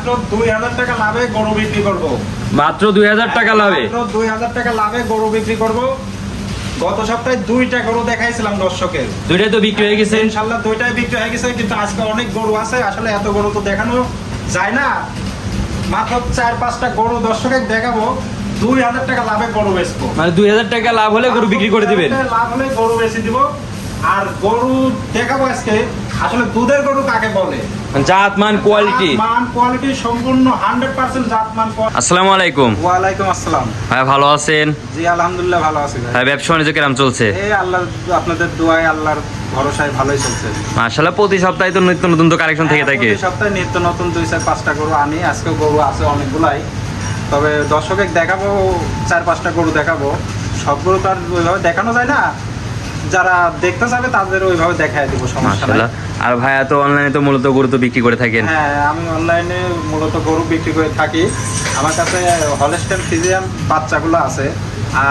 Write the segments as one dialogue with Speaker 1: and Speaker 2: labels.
Speaker 1: মাত্র 2000 টাকা লাভে গরু বিক্রি করব।
Speaker 2: মাত্র 2000 টাকা লাভে?
Speaker 1: মাত্র 2000 টাকা লাভে গরু বিক্রি করব। গত সপ্তাহে 2টা গরু দেখাইছিলাম দর্শকের,
Speaker 2: 2টাই তো বিক্রি হয়ে গেছে
Speaker 1: ইনশাআল্লাহ। 2টাই বিক্রি হয়ে গেছে, কিন্তু আজকে অনেক গরু আছে, আসলে এত গরু তো দেখানো যায় না। মাত্র 4-5টা গরু দর্শকের দেখাবো, 2000 টাকা লাভে গরু বেচবো।
Speaker 2: মানে 2000 টাকা লাভ হলে গরু বিক্রি করে দিবেন?
Speaker 1: লাভ হলে গরু বেচে দিব। আর গরু দেখাবো আজকে আসলে দুধের গরু কাকে বলে,
Speaker 2: জাত মান কোয়ালিটি।
Speaker 1: মান কোয়ালিটি সম্পূর্ণ 100% জাত মান।
Speaker 2: আসসালামু আলাইকুম।
Speaker 1: ওয়ালাইকুম আসসালাম।
Speaker 2: ভাই ভালো আছেন?
Speaker 1: জি আলহামদুলিল্লাহ ভালো আছি ভাই।
Speaker 2: ভাই ব্যবসা বাণিজ্য কেমন চলছে?
Speaker 1: এই আল্লাহ আপনাদের দোয়ায় আল্লাহর ভরসায় ভালোই চলছে
Speaker 2: মাশাআল্লাহ। প্রতি সপ্তাহে তো নিত্য নতুন তো কালেকশন থেকে থাকে।
Speaker 1: প্রতি সপ্তাহে নিত্য নতুন 2-4-5টা গরু আনি। আজকেও গরু আছে অনেকগুলাই, তবে দর্শকের দেখাবো 4-5টা গরু দেখাবো। সব গরু তো আর ওইভাবে দেখানো যায় না, যারা দেখতে চাবে তাদের ওইভাবে দেখায় দিব, সমস্যা নাই।
Speaker 2: আর ভাইয়া তো অনলাইনে তো মূলত গরু তো বিক্রি করে থাকেন?
Speaker 1: হ্যাঁ, আমি অনলাইনে মূলত গরু বিক্রি করে থাকি। আমার কাছে হলস্টাইন ফ্রিজিয়ান বাচ্চাগুলো আছে।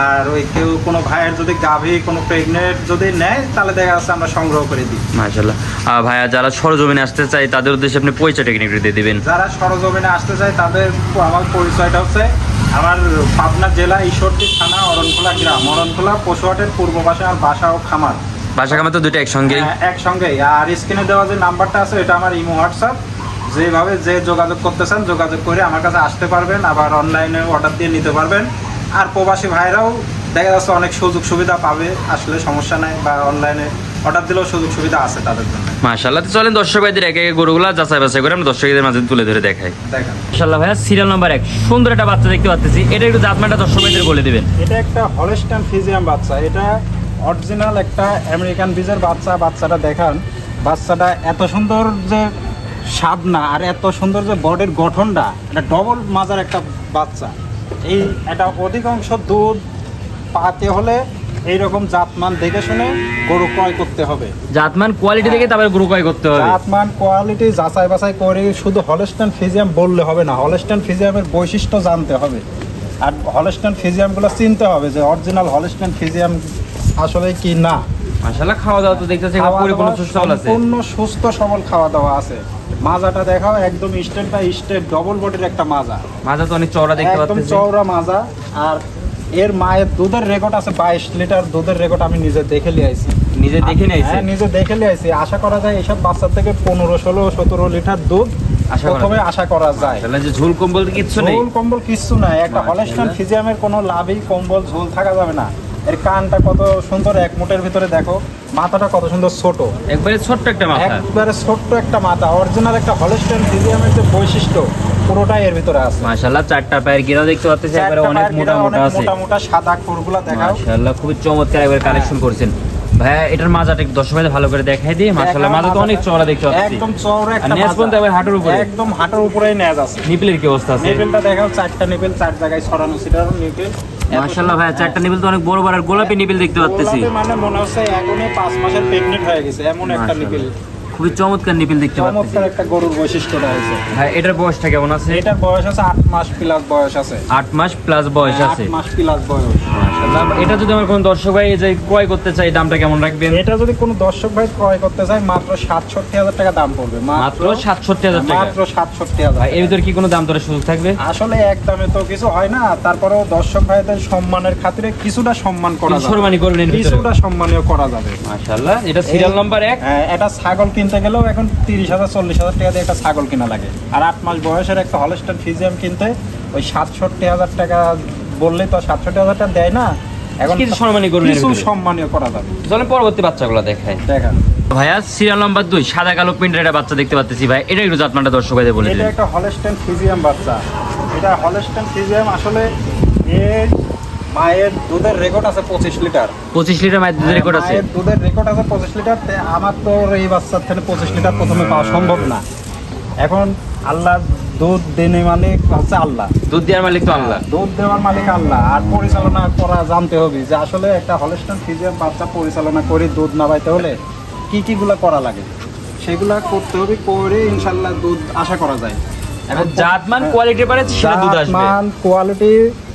Speaker 1: আর ওই কেউ কোনো ভাইয়ের যদি গাভী কোনো প্রেগনেন্ট যদি নেয়, তাহলে দেখা যাচ্ছে আমরা সংগ্রহ করে দিই।
Speaker 2: মাশাআল্লাহ। আর ভাইয়া যারা সরজমিনে আসতে চায় তাদের উদ্দেশ্যে আপনি পরিচয়টা একটু দিয়ে দিবেন।
Speaker 1: যারা সরজমিনে আসতে চায় তাদের আমার পরিচয়টা হচ্ছে, আমার পাবনা জেলা ঈশ্বরদী থানা অরণখোলা গ্রাম, অরণখোলা পশুহাটের পূর্ব পাশে আমার বাসা ও খামার।
Speaker 2: বাসা খামার তো দুটো একসঙ্গেই?
Speaker 1: একসঙ্গেই। আর স্ক্রিনে দেওয়া যে নাম্বারটা আছে এটা আমার ইমো হোয়াটসঅ্যাপ, যেভাবে যে যোগাযোগ করতে চান যোগাযোগ করে আমার কাছে আসতে পারবেন, আবার অনলাইনে অর্ডার দিয়ে নিতে পারবেন। আর প্রবাসী ভাইরাও দেখা যাচ্ছে অনেক সুযোগ সুবিধা পাবে, আসলে সমস্যা নাই, বা অনলাইনে অর্ডার দিলেও সুযোগ সুবিধা আছে তাদের জন্য।
Speaker 2: মাশাআল্লাহ। তো চলেন দর্শক ভাইদের একে একে গরুগুলা যাচাই বাছাই করে আমরা দর্শকদের মাঝে তুলে ধরে দেখাই।
Speaker 1: দেখেন
Speaker 2: মাশাআল্লাহ ভাইয়া, সিরিয়াল নাম্বার 1 সুন্দর একটা বাচ্চা দেখতে পাচ্ছি। এটা একটু জাতমানটা দর্শক ভাইদের বলে দিবেন।
Speaker 1: এটা একটা হলস্টাইন ফ্রিজিয়ান বাচ্চা, এটা অরিজিনাল একটা আমেরিকান বীজের বাচ্চা। বাচ্চাটা দেখান, বাচ্চাটা এত সুন্দর যে সাদনা, আর এত সুন্দর যে বডির গঠনটা, এটা ডবল মাজার একটা বাচ্চা। এই এটা অধিকাংশ দুধ পাতে হলে এইরকম জাতমান দেখে শুনে গরু ক্রয় করতে হবে।
Speaker 2: জাতমান কোয়ালিটি দেখে তারপরে গরু ক্রয় করতে হবে।
Speaker 1: জাতমান কোয়ালিটি যাচাই বাছাই করে শুধু হলস্টাইন ফ্রিজিয়াম বললে হবে না, হলস্টাইন ফ্রিজিয়ামের বৈশিষ্ট্য জানতে হবে। আর হলস্টাইন ফ্রিজিয়ামগুলো চিনতে হবে যে অরিজিনাল হলস্টাইন ফ্রিজিয়াম আসলে কি না।
Speaker 2: মাশাআল্লাহ। খাওয়া দাওয়া তো দেখতেছি পরিপূর্ণ সুস্থ আছে?
Speaker 1: সম্পূর্ণ সুস্থ সবল খাওয়া দাওয়া আছে। মাজাটা দেখাও, একদম স্টেপ বাই স্টেপ ডবল বডির একটা মাজা।
Speaker 2: মাজা তো অনেক চওড়া দেখতে পাচ্ছি,
Speaker 1: একদম চওড়া মাজা। আর এর মায়ের দুধের রেকর্ড আছে 22 লিটার দুধের রেকর্ড, আমি নিজে দেখে নিয়ে আইছি।
Speaker 2: নিজে দেখে নিয়ে আইছি?
Speaker 1: নিজে দেখে নিয়ে আইছি। আশা করা যায় এসব বাচ্চা থেকে 15-16-17 লিটার দুধ প্রথমে আশা করা যায়।
Speaker 2: তাহলে যে ঝোল কম্বল কিছু নেই?
Speaker 1: ঝোল কম্বল কিছু নাই। একটা হলস্টাইন ফ্রিজিয়ামের কোনো লাভই কম্বল ঝোল থাকা যাবে না। এর কানটা কত সুন্দর, এক মুঠের ভিতরে দেখো। মাথাটা কত সুন্দর ছোট,
Speaker 2: একবারে ছোট্ট একটা মাথা,
Speaker 1: একবারে ছোট্ট একটা মাথা। অরিজিনাল একটা হলস্টাইন ফ্রিজিয়ামের যে বৈশিষ্ট্য পুরোটাই এর ভিতরে আছে।
Speaker 2: মাশাআল্লাহ। চারটা পায়ের গিরা দেখতে পাচ্ছি, একবারে অনেক মোটা মোটা আছে।
Speaker 1: মোটা মোটা সাদা খুরগুলা দেখাও।
Speaker 2: মাশাআল্লাহ, খুবই চমৎকার একবার কালেকশন করেছেন ভাইয়া। এটার মাজাটা একটু দর্শক ভাইদের ভালো করে দেখাই দিই। মাশাআল্লাহ, মাজা তো অনেক চওড়া দেখতে পাচ্ছি,
Speaker 1: একদম চওড়া একটা
Speaker 2: নেজ পর্যন্ত একবার হাঁটুর উপরে,
Speaker 1: একদম হাঁটুর উপরেই নেজ আছে।
Speaker 2: নিপলের কি অবস্থা আছে?
Speaker 1: নিপলটা দেখাও, 4টা নিপল 4 জায়গায় ছড়ানো ছিটানো নিপল।
Speaker 2: মাশাআল্লাহ ভাইয়া, 4টা নিপল তো অনেক বড় বড়, আর গোলাপি নিপল দেখতে পাচ্ছি।
Speaker 1: মানে মনে হচ্ছে এখনই 5 মাসের প্রেগনেন্ট হয়ে গেছে, এমন একটা নিপল।
Speaker 2: খুবই চমৎকার নিপল দেখতে পাচ্ছি।
Speaker 1: চমৎকার একটা গরুর বৈশিষ্ট্যটা আছে।
Speaker 2: ভাই এটার বয়সটা কেমন আছে?
Speaker 1: এটার বয়স আছে 8 মাস প্লাস বয়স আছে।
Speaker 2: 8 মাস প্লাস বয়স আছে?
Speaker 1: 8 মাস প্লাস বয়স।
Speaker 2: মাশাআল্লাহ। এটা যদি আমার কোনো দর্শক ভাই যে ক্রয় করতে চাই, দামটা কেমন রাখবেন?
Speaker 1: এটা যদি কোনো দর্শক ভাই ক্রয় করতে চায়, মাত্র 67,000 টাকা দাম পড়বে।
Speaker 2: মাত্র 67,000 টাকা?
Speaker 1: মাত্র 67,000।
Speaker 2: ভাই এর ভিতর কি কোনো দাম দরের সুযোগ থাকবে?
Speaker 1: আসলে একদমে তো কিছু হয় না, তারপরেও দর্শক ভাইদের সম্মানের খাতিরে কিছুটা সম্মান করা যাবে,
Speaker 2: সম্মানী করবেন,
Speaker 1: কিছুটা সম্মানীয় করা যাবে।
Speaker 2: মাশাআল্লাহ। এটা সিরিয়াল নাম্বার 1।
Speaker 1: হ্যাঁ, এটা ছাগল কিনতে গেলেও এখন 30,000-40,000 টাকা দিয়ে একটা ছাগল কিনা লাগে। আর 8 মাস বয়সের একটা হলস্টাইন ফ্রিজিয়াম কিনতে ওই 67,000 টাকা বললেই তো 67,000 টাকা দেয় না। এখন
Speaker 2: কিছু সম্মানী করবেন,
Speaker 1: কিছু সম্মানীয় করা যাবে।
Speaker 2: চলেন পরবর্তী বাচ্চাগুলো দেখাই।
Speaker 1: দেখেন
Speaker 2: ভাইয়া, সিরিয়াল নাম্বার 2 সাদা কালো প্রিন্টের একটা বাচ্চা দেখতে পাচ্ছি ভাই। এটা একটু জাতমানটা দর্শক ভাইদের বলে দিন।
Speaker 1: এটা একটা হলস্টাইন ফ্রিজিয়াম বাচ্চা। এটা হলস্টাইন ফ্রিজিয়াম আসলে এর মায়ের দুধের রেকর্ড আছে 25 লিটার।
Speaker 2: 25 লিটার মায়ের দুধের রেকর্ড আছে?
Speaker 1: মায়ের দুধের রেকর্ড আছে 25 লিটার। আমার তো এই বাচ্চার থেকে 25 লিটার প্রথমে পাওয়া সম্ভব না। এখন আল্লাহ দুধ দেনে মালিক হচ্ছে আল্লাহ,
Speaker 2: দুধ দেওয়ার মালিক তো আল্লাহ,
Speaker 1: দুধ দেওয়ার মালিক আল্লাহ। আর পরিচালনা করা জানতে হবে যে আসলে একটা হলস্টাইন ফ্রিজিয়ান বাচ্চা পরিচালনা করে দুধ নাবাইতে হলে কি কিগুলা করা লাগে, সেগুলা করতে হবে, করে ইনশাল্লাহ দুধ আশা করা যায়।
Speaker 2: এখন জাতমান কোয়ালিটি পারে সেটা দুধ আসবে।
Speaker 1: মান কোয়ালিটি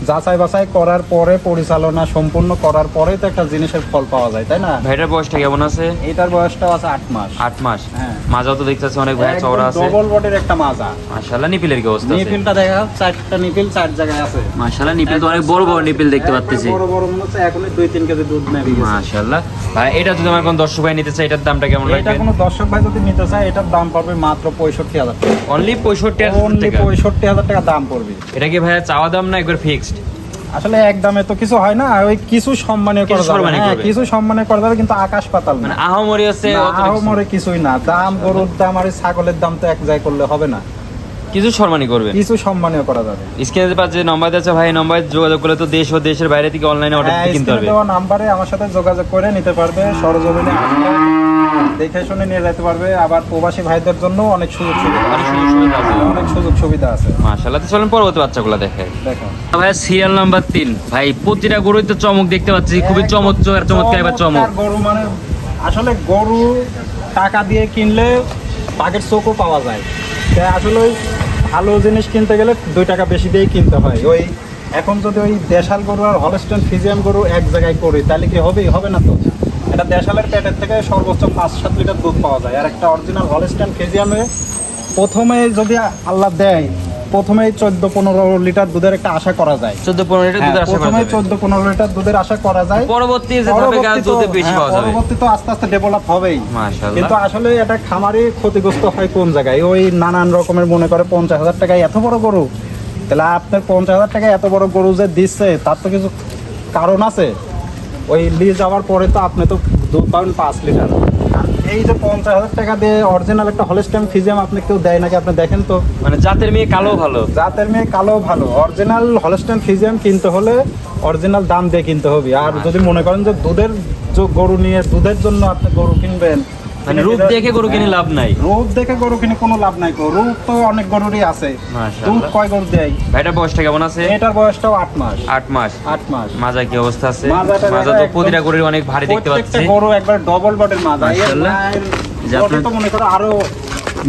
Speaker 1: যাচাই বাছাই করার পরে, পরিচালনা সম্পূর্ণ করার পরে তো একটা জিনিসের ফল পাওয়া যায়, তাই না?
Speaker 2: ভাইটার বয়সটা কেমন আছে?
Speaker 1: এটার বয়সটাও আছে 8 মাস।
Speaker 2: 8 মাস।
Speaker 1: হ্যাঁ।
Speaker 2: মাজাও তো দেখতেছি অনেক ভাই চওড়া আছে।
Speaker 1: ডবল বডির একটা মাজা।
Speaker 2: মাশাআল্লাহ, নিপিলের কি অবস্থা আছে?
Speaker 1: নিপিলটা দেখা, 4টা নিপিল 4 জায়গায় আছে।
Speaker 2: মাশাআল্লাহ, নিপিল তো অনেক বড় বড় নিপিল দেখতে পাচ্ছি।
Speaker 1: বড় বড় মনে হচ্ছে এখনই 2-3 কেজি দুধ নেবে গেছে।
Speaker 2: মাশাআল্লাহ ভাই, এটা যদি আমার কোন দর্শক ভাই নিতে চায়, এটার দামটা কেমন
Speaker 1: এটা
Speaker 2: রাখবেন?
Speaker 1: কোনো দর্শক ভাই যদি নিতে চায়, এটার দাম পড়বে মাত্র 65,000 টাকা।
Speaker 2: অনলি 65,000
Speaker 1: অনলি
Speaker 2: টাকা।
Speaker 1: 65,000 টাকা দাম পড়বে।
Speaker 2: এটা কি ভাইয়া চাওয়া দাম না একবার ফিক্সড?
Speaker 1: আসলে এক দামে তো কিছু হয় না, ওই কিছু সম্মানীয় করা
Speaker 2: কিছু
Speaker 1: যাবে।
Speaker 2: সম্মানী
Speaker 1: হ্যাঁ,
Speaker 2: করবে।
Speaker 1: কিছু সম্মানীয় করা যাবে, কিন্তু আকাশ পাতাল না।
Speaker 2: মানে আহামরি আছে
Speaker 1: না,
Speaker 2: অত কিছু।
Speaker 1: আহামরি কিছুই না। দাম গরুর দাম আর এই ছাগলের দাম তো এক জায়গায় করলে হবে না,
Speaker 2: কিছু সম্মানী করবেন।
Speaker 1: কিছু সম্মানীয় করা যাবে।
Speaker 2: স্ক্রিনে পাশে যে নাম্বার আছে ভাই, নাম্বারে যোগাযোগ করলে তো দেশ ও দেশের বাইরে থেকে অনলাইনে অর্ডার
Speaker 1: হ্যাঁ,
Speaker 2: দিয়ে কিনতে
Speaker 1: স্ক্রিনে
Speaker 2: পারবে।
Speaker 1: দেওয়া নাম্বারে আমার সাথে যোগাযোগ করে নিতে পারবে। সরজমিনে আসলে দেখে শুনে নিয়ে যেতে পারবে। আবার প্রবাসী ভাইদের জন্য অনেক সুযোগ সুবিধা
Speaker 2: অনেক সুযোগ সুবিধা আছে।
Speaker 1: অনেক সুযোগ সুবিধা আছে।
Speaker 2: মাশাআল্লাহ, তো চলেন পরবর্তী বাচ্চাগুলো দেখে।
Speaker 1: দেখো
Speaker 2: ভাই সিরিয়াল নাম্বার 3 ভাই, প্রতিটা গরুই তো চমক দেখতে পাচ্ছি, খুবই চমৎকার এবার চমক।
Speaker 1: চমৎকার গরু, মানে আসলে গরু টাকা দিয়ে কিনলে বাঘের চোখও পাওয়া যায়। তাই আসলে ওই ভালো জিনিস কিনতে গেলে 2 টাকা বেশি দিয়েই কিনতে হয়। ওই এখন যদি ওই দেশাল গরু আর হলস্টেইন ফ্রিজিয়ান গরু এক জায়গায় করি, তাহলে কি হবে? হবে না তো। এটা দেশালের পেটের থেকে সর্বোচ্চ 5-7 লিটার দুধ পাওয়া যায়। আর একটা অরিজিনাল হলস্টেইন ফ্রিজিয়ানে প্রথমে যদি আল্লাহ দেয়, প্রথমেই 14-15 লিটার দুধের একটা আশা করা যায়।
Speaker 2: 14-15 লিটার দুধ আশা করা
Speaker 1: প্রথমে
Speaker 2: যাবে।
Speaker 1: 14-15 লিটার দুধের আশা করা যায়।
Speaker 2: পরবর্তী যে ধাপে গাছ দুধে বেশি পাওয়া যাবে।
Speaker 1: পরবর্তী তো আস্তে আস্তে ডেভেলপ হবেই।
Speaker 2: মাশাআল্লাহ।
Speaker 1: কিন্তু আসলে এটা খামারে ক্ষতিগ্রস্ত হয় কোন জায়গায়? ওই নানান রকমের মনে করে 50,000 টাকায় এত বড় গরু, তাহলে আপনার 50,000 টাকায় এত বড় গরু যে দিচ্ছে, তার তো কিছু কারণ আছে। ওই লিজ যাওয়ার পরে তো আপনি তো দুধ পাবেন 5 লিটার। এই যে 50,000 টাকা দিয়ে অরিজিনাল একটা হলস্টেইন ফ্রিজিয়ান আপনি কেউ দেয় নাকি? আপনি দেখেন তো।
Speaker 2: মানে জাতের মেয়ে কালো ভালো।
Speaker 1: জাতের মেয়ে কালো ভালো। অরিজিনাল হলস্টেইন ফ্রিজিয়ান কিনতে হলে অরিজিনাল দাম দিয়ে কিনতে হবে। আর যদি মনে করেন যে দুধের যে গরু নিয়ে দুধের জন্য আপনি গরু কিনবেন,
Speaker 2: মানে রূপ দেখে গরু কিনে লাভ নাই।
Speaker 1: রূপ দেখে গরু কিনে কোনো লাভ নাই। রূপ তো অনেক গরুরই আছে।
Speaker 2: মাশাআল্লাহ।
Speaker 1: দুধ কয় গরু দেয়?
Speaker 2: ভাইটার বয়সটা কেমন আছে?
Speaker 1: এটার বয়সটাও 8 মাস।
Speaker 2: 8 মাস।
Speaker 1: 8 মাস।
Speaker 2: মাজা কি অবস্থা আছে?
Speaker 1: মাজাটা
Speaker 2: মাজা তো
Speaker 1: একদম-
Speaker 2: প্রতিটা গরুর অনেক ভারী দেখতে
Speaker 1: প্রত্যেকটা
Speaker 2: পাচ্ছি।
Speaker 1: গরু একবার ডবল বডির মাজা। এর
Speaker 2: মাশাআল্লাহ।
Speaker 1: মায়ের
Speaker 2: যে
Speaker 1: বডি
Speaker 2: আপনার-
Speaker 1: তো মনে করো আরো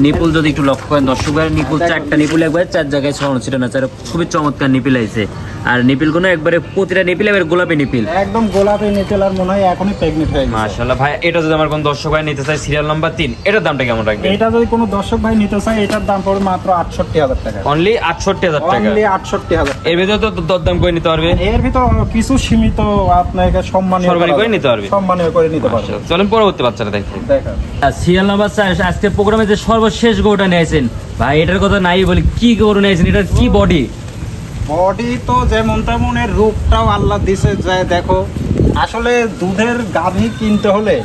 Speaker 2: নিপুল যদি একটু লক্ষ্য করেন দর্শক ভাই, নিপুল
Speaker 1: দেখো।
Speaker 2: 4টা নিপুল একবার 4 জায়গায় ছড়ানো ছিল না, খুবই চমৎকার নিপিল আইছে। আর নিপিল গুলো একবারে প্রতিটা নিপিল এবার গোলাপি নিপিল।
Speaker 1: একদম গোলাপি নিচেল, আর মনে হয় এখনই প্রেগনেন্ট হয়ে গেছে।
Speaker 2: মাশাআল্লাহ ভাই, এটা যদি আমার কোন দর্শক ভাই নিতে চায়, সিরিয়াল নাম্বার 3, এটার দামটা কেমন রাখবেন?
Speaker 1: এটা যদি কোনো দর্শক ভাই নিতে চায়, এটার দাম পড়বে মাত্র 68,000 টাকা।
Speaker 2: অনলি 68,000 টাকা।
Speaker 1: অনলি 68,000 টাকা।
Speaker 2: এর ভিতরে তো দরদাম করে নিতে পারবে।
Speaker 1: এর ভিতর কিছু সীমিত আপনাকে সম্মানীয়
Speaker 2: সম্মানী
Speaker 1: করা
Speaker 2: করে
Speaker 1: যাবে।
Speaker 2: নিতে পারবে।
Speaker 1: সম্মানীয় করে নিতে পারবে।
Speaker 2: মাশাআল্লাহ। চলেন পরবর্তী বাচ্চাটা দেখি।
Speaker 1: দেখা
Speaker 2: সিরিয়াল নাম্বার 4, আজকে প্রোগ্রামে যে সর্বশেষ গরুটা নিয়েছেন ভাই, এটার কথা নাই বলি, কি গরু নিয়েছেন, এটার কি বডি?
Speaker 1: বডি তো যেমন তেমন, এর রূপটাও আল্লাহ দিছে। যায় দেখো, আসলে দুধের গাভী কিনতে হলে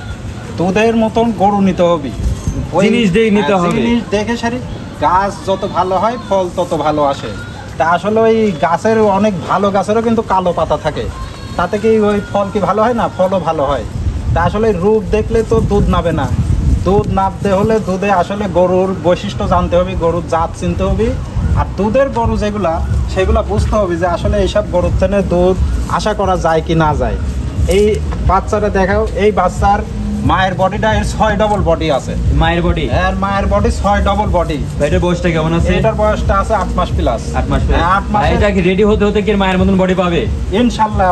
Speaker 1: দুধের মতন গরু নিতে হবে।
Speaker 2: জিনিস দেখে নিতে
Speaker 1: হ্যাঁ,
Speaker 2: হবে।
Speaker 1: জিনিস দেখে সারি। গাছ যত ভালো হয় ফল তত ভালো আসে। তা আসলে ওই গাছের অনেক ভালো গাছেরও কিন্তু কালো পাতা থাকে, তাতে কি ওই ফল কি ভালো হয় না? ফলও ভালো হয়। তা আসলে রূপ দেখলে তো দুধ নাবে না। দুধ নাবতে হলে দুধে আসলে গরুর বৈশিষ্ট্য জানতে হবে, গরুর জাত চিনতে হবে। আর দুধের গরু যেগুলা, সেগুলা বুঝতে হবে যে আসলে এইসব গরুর থেকে দুধ আশা করা যায় কি না যায়। এই বাচ্চাটা দেখাও, এই বাচ্চার মায়ের বডিটা এর 6 ডবল বডি আছে।
Speaker 2: মায়ের বডি?
Speaker 1: এর মায়ের বডি 6 ডবল বডি।
Speaker 2: ভাইটার বয়সটা কেমন আছে?
Speaker 1: এটার বয়সটা আছে 8 মাস প্লাস।
Speaker 2: 8 মাস।
Speaker 1: 8 মাসে
Speaker 2: এটা কি রেডি হতে হতে কি মায়ের মতন বডি পাবে?
Speaker 1: ইনশাআল্লাহ।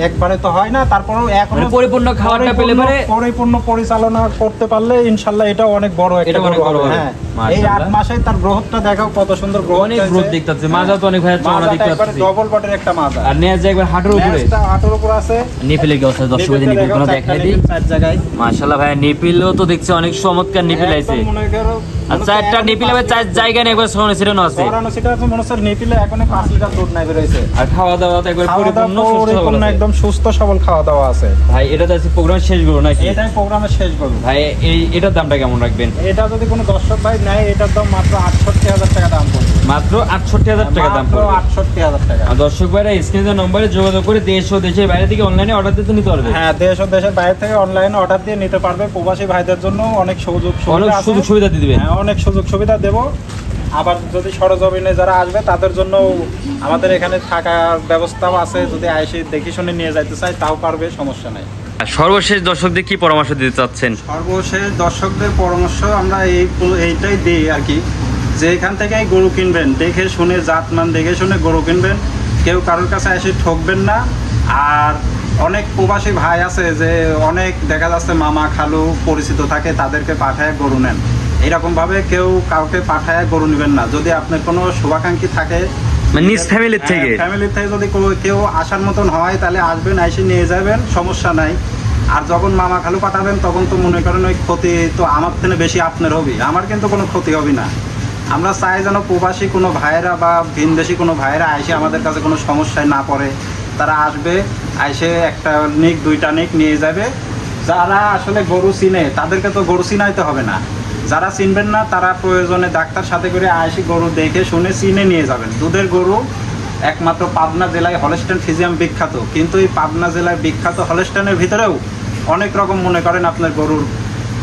Speaker 1: একবারে তো হয় না, তারপরেও এখন
Speaker 2: মানে পরিপূর্ণ খাবারটা পেলে পরে
Speaker 1: পরিপূর্ণ পরিচালনা করতে পারলে ইনশাআল্লাহ এটা অনেক বড় একটা
Speaker 2: এটা অনেক
Speaker 1: গরু
Speaker 2: বড়
Speaker 1: হবে।
Speaker 2: হবে।
Speaker 1: হ্যাঁ, এই
Speaker 2: মাশাআল্লাহ।
Speaker 1: 8 মাসে তার গ্রোথটা দেখাও কত সুন্দর গ্রোথ।
Speaker 2: অনেক গ্রোথ দেখতে পাচ্ছি। মাজা তো অনেক ভাই চওড়া দেখতে পাচ্ছি।
Speaker 1: ডবল বডির একটা মাজা।
Speaker 2: আর নিয়ে যে একবার হাঁটুর উপরে
Speaker 1: লেজটা হাঁটুর উপর আছে।
Speaker 2: নিপিলের কি অবস্থা দর্শক ভাই, নিপিল গুলো দেখাই দিই।
Speaker 1: 4 জায়গায়
Speaker 2: মাশাআল্লাহ ভাই, নিপিলও তো দেখছি অনেক চমৎকার নিপিল আইছে।
Speaker 1: একদম মনে করো,
Speaker 2: আর 4টা নিপিল আবার 4 জায়গায় একবার ছড়ানো ছিটানো আছে।
Speaker 1: ছড়ানো সেটা আছে মনে হচ্ছে নিপিলে এখনই 5 লিটার দুধ নাই বেরোইছে।
Speaker 2: আর খাওয়া দাওয়া তো একবার
Speaker 1: খাওয়া
Speaker 2: পরিপূর্ণ
Speaker 1: দাওয়া
Speaker 2: সুস্থ
Speaker 1: পরিপূর্ণ
Speaker 2: সবল আছে।
Speaker 1: একদম সুস্থ সবল খাওয়া দাওয়া আছে।
Speaker 2: ভাই এটা তো আছে প্রোগ্রাম শেষ গরু নাকি?
Speaker 1: এটাই প্রোগ্রামের শেষ গরু।
Speaker 2: ভাই এটার দামটা কেমন রাখবেন?
Speaker 1: এটা যদি কোনো দর্শক ভাই নেয়, এটার দাম মাত্র 68,000 টাকা দাম পড়বে।
Speaker 2: মাত্র 68,000 টাকা দাম
Speaker 1: মাত্র
Speaker 2: পড়বে।
Speaker 1: 68,000 টাকা।
Speaker 2: আর দর্শক ভাইরা স্ক্রিনে নম্বরে যোগাযোগ করে দেশ ও দেশের বাইরে থেকে অনলাইনে অর্ডার দিতে নিতে পারবে।
Speaker 1: হ্যাঁ, দেশ ও দেশের বাইরে থেকে অনলাইনে অর্ডার দিয়ে নিতে পারবে। প্রবাসী ভাইদের জন্য অনেক সুযোগ
Speaker 2: অনেক
Speaker 1: সুবিধা আছে।
Speaker 2: সুযোগ সুবিধা দিয়ে দিবেন।
Speaker 1: হ্যাঁ, অনেক সুযোগ সুবিধা দেব। আবার যদি সরজমিনে যারা আসবে তাদের জন্য আমাদের এখানে থাকার ব্যবস্থাও আছে। যদি আইসে দেখে শুনে নিয়ে যাইতে চাই তাও পারবে, সমস্যা নাই।
Speaker 2: আর সর্বশেষ দর্শকদের কি পরামর্শ দিতে চাচ্ছেন?
Speaker 1: সর্বশেষ দর্শকদের পরামর্শ আমরা এইটাই দিই আর কি, যেখান থেকেই গরু কিনবেন দেখে শুনে জাতমান দেখে শুনে গরু কিনবেন, কেউ কারোর কাছে এসে ঠকবেন না। আর অনেক প্রবাসী ভাই আছে যে অনেক দেখা যাচ্ছে মামা খালু পরিচিত থাকে, তাদেরকে পাঠায় গরু নেন। এরকমভাবে কেউ কাউকে পাঠায় গরু নেবেন না। যদি আপনার কোনো শুভাকাঙ্ক্ষী থাকে
Speaker 2: মানে নিজ ফ্যামিলির থেকে
Speaker 1: ফ্যামিলির থেকে যদি কেউ আসার মতন হয় তাহলে আসবেন, এসে নিয়ে যাবেন, সমস্যা নাই। আর যখন মামা খালু পাঠাবেন তখন তো মনে করেন ওই ক্ষতি তো আমার থেকে বেশি আপনার হবে, আমার কিন্তু কোনো ক্ষতি হবে না। আমরা চাই যেন প্রবাসী কোনো ভাইয়েরা বা ভিনদেশি কোনো ভাইয়েরা এসে আমাদের কাছে কোনো সমস্যায় না পড়ে। তারা আসবে, এসে একটা নিক দুইটা নিক নিয়ে যাবে। যারা আসলে গরু চিনে তাদেরকে তো গরু চিনাইতে হবে না, যারা চিনবেন না তারা প্রয়োজনে ডাক্তার সাথে করে এসে গরু দেখে শুনে চিনে নিয়ে যাবেন। দুধের গরু একমাত্র পাবনা জেলায় হলস্টাইন ফ্রিজিয়ান বিখ্যাত, কিন্তু এই পাবনা জেলায় বিখ্যাত হলস্টাইনের ভিতরেও অনেক রকম মনে করেন আপনার গরুর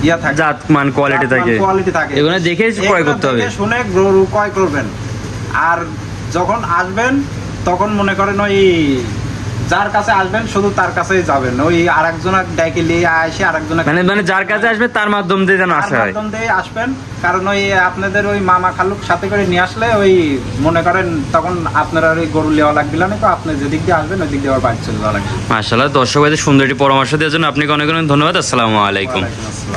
Speaker 1: ইয়া থাকে,
Speaker 2: জাতমান কোয়ালিটি থাকে,
Speaker 1: কোয়ালিটি থাকে।
Speaker 2: এগুলো দেখে ক্রয় করতে হবে,
Speaker 1: দেখে শুনে গরু ক্রয় করবেন। আর যখন আসবেন তখন মনে করেন ওই যার কাছে আসবেন শুধু তার কাছেই যাবেন, ওই আরেকজনের ডাইকে নিয়ে এসে আরেকজনের
Speaker 2: মানে যার কাছে আসবে তার মাধ্যম দিয়ে যেন আসা হয়,
Speaker 1: মাধ্যম দিয়ে আসবেন। কারণ ওই আপনাদের ওই মামা খালুক সাথে করে নিয়ে আসলে ওই মনে করেন তখন আপনারা ওই গরু নেওয়া লাগবে না, তো আপনি যেদিক দিয়ে আসবেন ওই দিক দিয়ে আবার বাইরে চলে যাওয়া লাগবে।
Speaker 2: মাশাআল্লাহ, দর্শক ভাইদের সুন্দর একটি পরামর্শ দেওয়ার জন্য আপনাকে অনেক অনেক ধন্যবাদ। আসসালামু আলাইকুম।
Speaker 1: ওয়ালাইকুম আসসালাম।